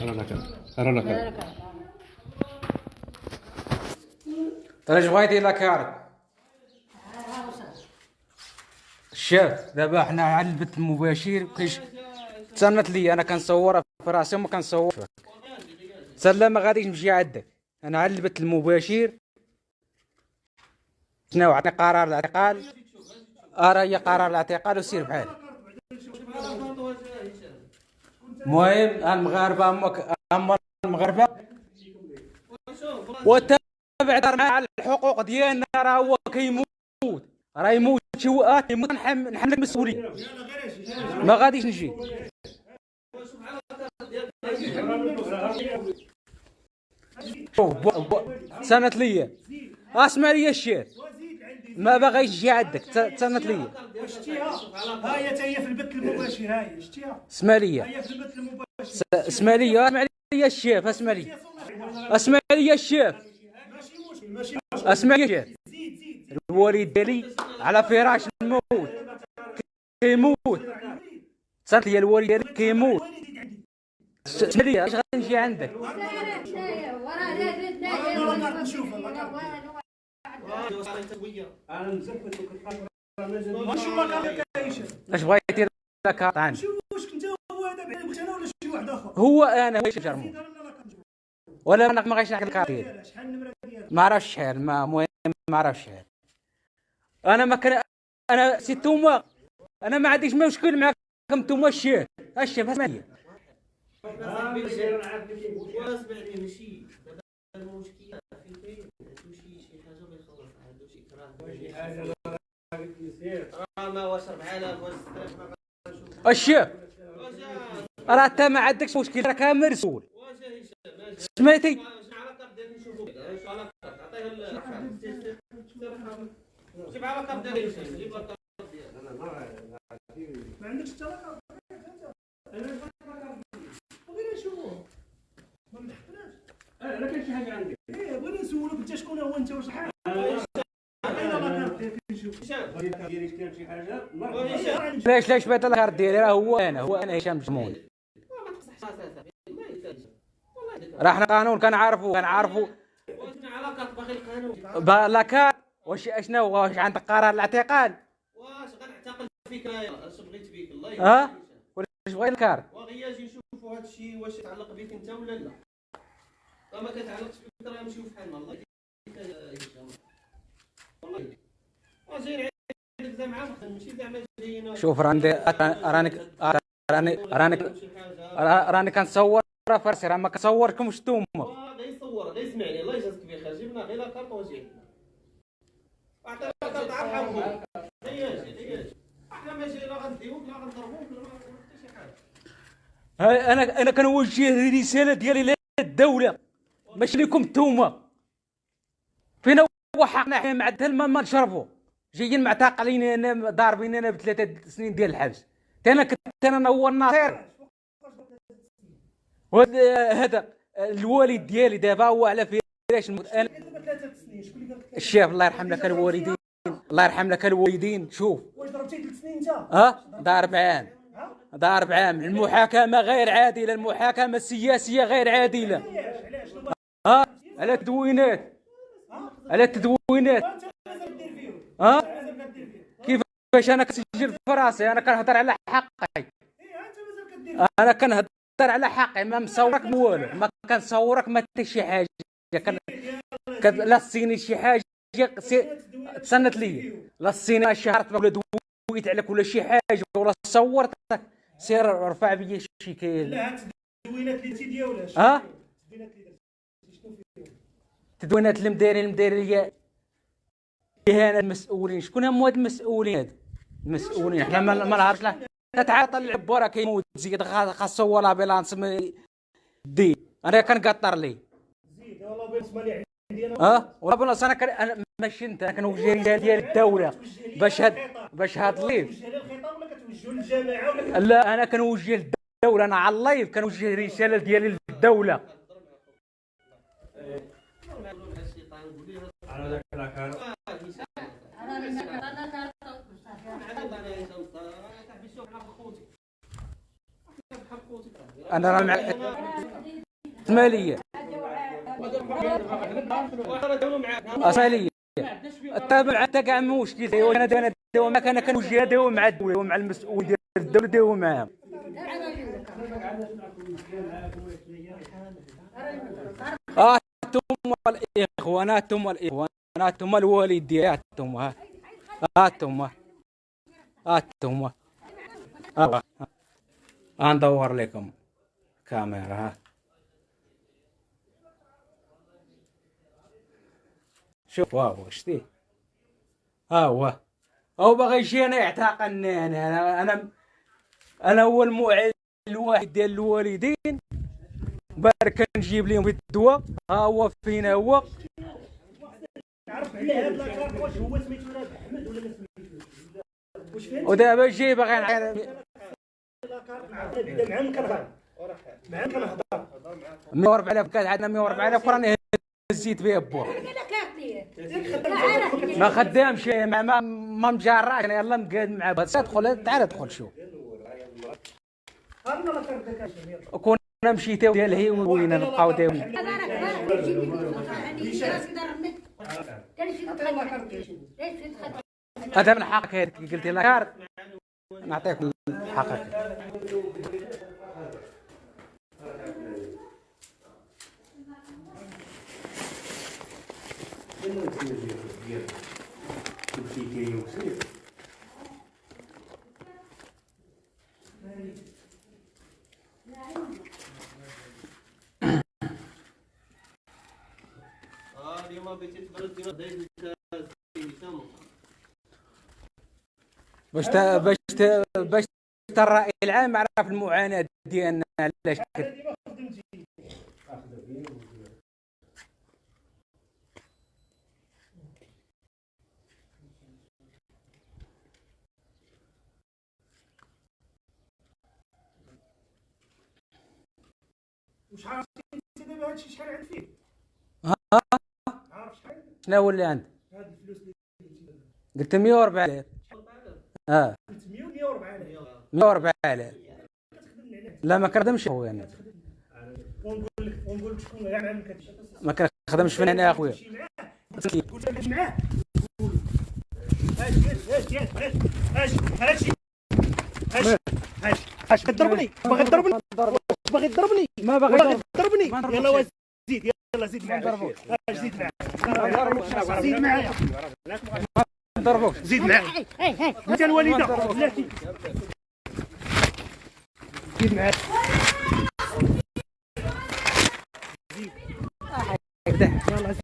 أرى لك. اش بغيتي لك عارف الشاف دابا حنا على البث المباشر تسنت لي انا كنصورها في راسي وما كنصور فيك تسلا ما غاديش نمشي عندك انا على البث المباشر شنو عطني قرار الاعتقال هي قرار الاعتقال وسير بحالك. المهم المغاربه اما المغاربه وتابع على الحقوق ديالنا راه هو كيموت راه يموت شي وقت يموت نحملك المسؤوليه ما غاديش نجي. شوف تسنت ليا اسمع ليا الشيخ ما باغيش نجي عندك تسنت ليا ها هي حتى هي في البث المباشر ها هي شتيها اسمع ليا هي في البث المباشر اسمع ليا الشيخ اسمع ليا الشيخ اسمع لي الشيخ الوالد ديالي على فراش الموت كيموت صارت لي الوالد ديالي كيموت اسمع لي اش غادي نجي عندك اش بغيتي لك عن واش كنت هو هذا بعينك انا ولا شي واحد اخر هو انا واش جرمو ولا انا ما غايش نحكي لك ديالي شحال النمره ديالك ما عرفتش شحال المهم ما عرفتش شحال انا ما كان انا سي نتوما انا ما عنديش مشكل معاكم نتوما الشيخ اسمع لي اسمعني ماشي دابا المشكله فين كاين عنده شي حاجه ما يخلص عنده شي كراه شي حاجه ما واش 4000 واش 6000 الشيخ راه انت ما عندكش مشكل راك مرسول سمعتي جيب على كارت ديالك ما عندكش حتى رقم انا بغينا نشوفوه ما لحقناش لا كاين شي حاجه عندك بغينا نسولك انت شكون هو انت واش شحال علاش بغيت الكارت ديالي راه هو انا هشام جمون راه حنا قانون كنعرفوا على كارت باغي القانون لا كارت واش عندك قرار الاعتقال واش غنعتقل فيك اش بغيت بيك الله واش بغيت الكارت وغيا اجي نشوفوا هذا الشيء واش يتعلق بك انت ولا لا ما كيتعلقش بك راه نمشيو بحالنا الله يديك والله واجي عندك زعما ماشي زعما جايين شوف راني كنصور فرسي راه ما كنصوركمش نتوما غير يصور غير يسمعني الله يجازيك بخير جبنا غير لاكارت واجي عطينا لاكارت عارف غير احنا ماشي لا غنديوك لا غنضربوك لا حتى شي حاجه. انا كنوجه الرساله ديالي للدوله ماشي لكم نتوما فينا هو حقنا حنا معدل ما نشربوا جايين معتقلين ضاربين انا ب3 سنين ديال الحبس انا كنت انا هو الناصر هذا الوالد ديالي دابا هو على فراش الشيخ الله يرحم لك الوالدين الله يرحم لك الوالدين. شوف واش ضربتي 3 سنين انت ضارب عام المحاكمه غير عادله المحاكمه السياسيه غير عادله على التدوينات كيفاش انا كنسجل في راسي انا كنهضر على حقي انا كنهضر على حقي ما مصورك والو ما كنصورك ما حتى شي حاجه لا صيني شي حاجه تسنت لي لا صيني شهرت ولا دويت عليك ولا شي حاجه ولا صورتك سير رفع بيا شي كاين لا التدوينات اللي ديالها التدوينات اللي مدايرين ليا اهانه المسؤولين شكون هما هاد المسؤولين حنا ما نعرفش لا تعاطى العبوره كيموت زيد خاصو هو لابيلانس دي انا كنقطر لي زيد والله بالنسبه لي عندي انا والله بالنص انا ماشي انت كنوجه رجال ديال الدوله باش هاد الليف الخطاب ولا كتوجهوا للجماعه ولا لا انا كنوجه للدوله انا على اللايف كنوجه رساله ديالي للدوله انا راه اسماليه اسماليه التابع حتى كاع مشكل. انا داوم معاك، انا كنوجه داوم مع الدوله ومع المسؤول ديال الدوله داوم معاهم. انتم الاخوانات، انتم الاخوانات، انتم الوالدين، انتم انتم ندور لكم كاميرا. شوف هو شتي، هو باغي يجينا يعتقلني. انا هو المعالج الواحد ديال الوالدين، بارك نجيب لهم الدواء. هو فينا هو. عرف عليه هاد لاكارت واش هو سميتو احمد ولا ما سميتوش؟ واش فهمتي؟ ودابا جاي باغي لاكارت مع من كنهضر مع من كنهضر 140,000 كان عندنا 140,000 راني هزيت بها بوه. ما خدامش ما مجراش. انا يلا نقعد مع بس ادخل تعال ادخل شوف. هارنا لاكارت داك كنا مشيتو ديال هي وين نبقاو داوي. هذا من حقك هذيك قلتي لاكارت نعطيك حقك. اليوم بغيتي تبرد ديما دايز باش الرأي العام يعرف المعاناة ديالنا علاش واش عارف انت دابا هادشي شحال عند فيه؟ عارف شحال؟ شنو هو اللي عندك؟ هاد الفلوس اللي قلت 140,000. 300 و140,000. 140,000 لا ما كنخدمش خويا انا. ونقول لك شكون كاع معاهم كتمشي ما كنخدمش فين انا اخويا. قلت لك معاه اش كضربني باغي تضربني ما باغي تضربني يلا زيد يلا زيد معايا زيد معايا زيد معايا نضربوك زيد معايا انت الوالده بلاتي زيد معايا يلا